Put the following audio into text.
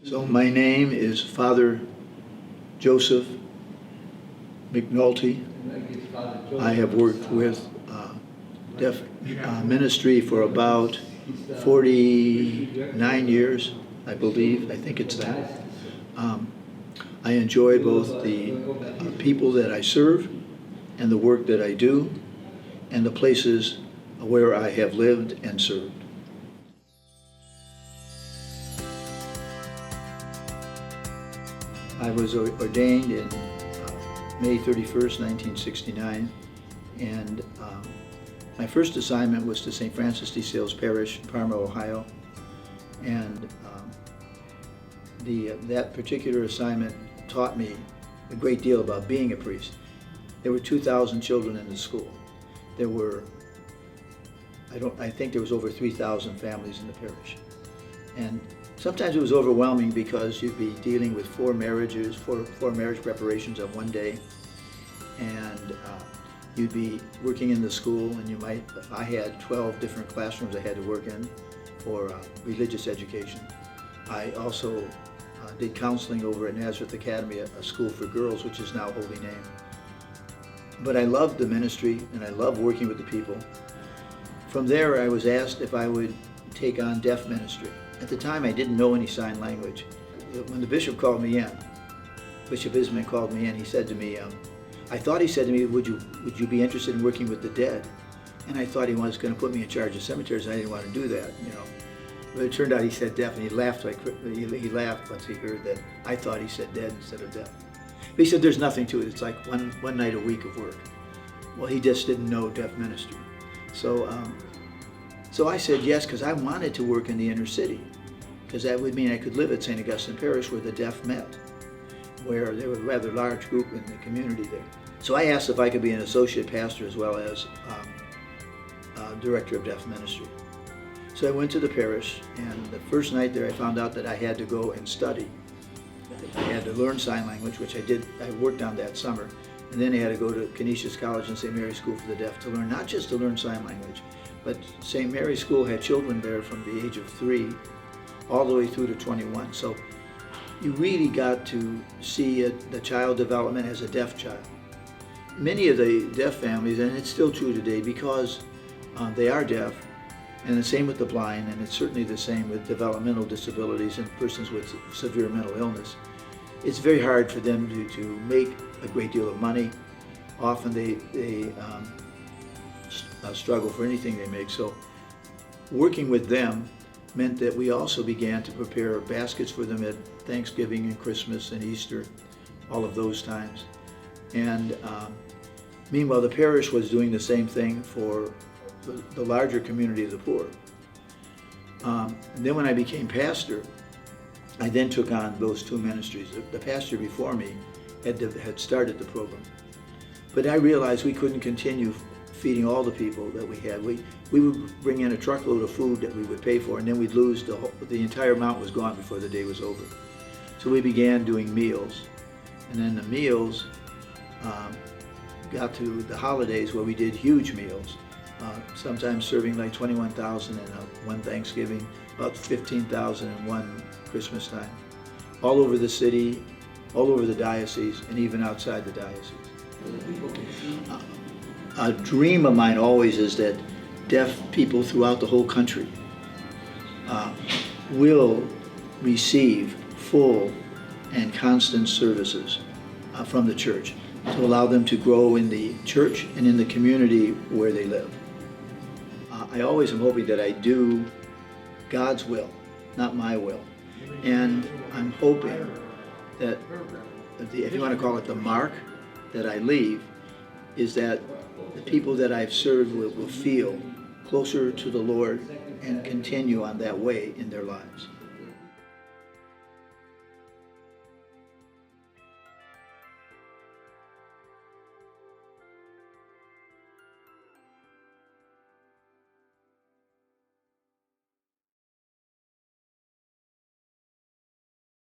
So my name is Father Joseph McNulty. I have worked with deaf ministry for about 49 years, I believe. I think it's that. I enjoy both the people that I serve and the work that I do and the places where I have lived and served. I was ordained in May 31st, 1969, and my first assignment was to St. Francis de Sales Parish, Parma, Ohio, and that particular assignment taught me a great deal about being a priest. There were 2,000 children in the school. There were, I think there was over 3,000 families in the parish. And sometimes it was overwhelming because you'd be dealing with four marriage preparations on one day, and you'd be working in the school, and I had 12 different classrooms I had to work in for religious education. I also did counseling over at Nazareth Academy, a school for girls, which is now Holy Name. But I loved the ministry, and I loved working with the people. From there, I was asked if I would take on deaf ministry. At the time, I didn't know any sign language. When the bishop called me in, Bishop Isman called me in, he said to me, I thought he said to me, would you be interested in working with the dead? And I thought he was going to put me in charge of cemeteries, and I didn't want to do that, you know. But it turned out he said deaf, and he laughed he laughed once he heard that I thought he said dead instead of deaf. But he said there's nothing to it. It's like one night a week of work. Well, he just didn't know deaf ministry. So I said yes, because I wanted to work in the inner city, because that would mean I could live at St. Augustine Parish where the deaf met, where there was a rather large group in the community there. So I asked if I could be an associate pastor as well as director of deaf ministry. So I went to the parish, and the first night there I found out that I had to go and study. I had to learn sign language, which I did. I worked on that summer. And then I had to go to Canisius College and St. Mary's School for the Deaf to learn, not just to learn sign language, but St. Mary's School had children there from the age of 3 all the way through to 21. So you really got to see the child development as a deaf child. Many of the deaf families, and it's still true today because they are deaf, and the same with the blind, and it's certainly the same with developmental disabilities and persons with severe mental illness. It's very hard for them to make a great deal of money. Often they struggle for anything they make. So working with them meant that we also began to prepare baskets for them at Thanksgiving and Christmas and Easter, all of those times. And meanwhile, the parish was doing the same thing for the larger community of the poor. And then when I became pastor, I then took on those two ministries. The pastor before me had started the program. But I realized we couldn't continue feeding all the people that we had. We would bring in a truckload of food that we would pay for, and then we'd lose the entire amount was gone before the day was over. So we began doing meals. And then the meals got to the holidays where we did huge meals. Sometimes serving like 21,000 in one Thanksgiving, about 15,000 in one Christmas time, all over the city, all over the diocese, and even outside the diocese. A dream of mine always is that deaf people throughout the whole country will receive full and constant services from the church to allow them to grow in the church and in the community where they live. I always am hoping that I do God's will, not my will. And I'm hoping that, if you want to call it the mark that I leave, is that the people that I've served will feel closer to the Lord and continue on that way in their lives.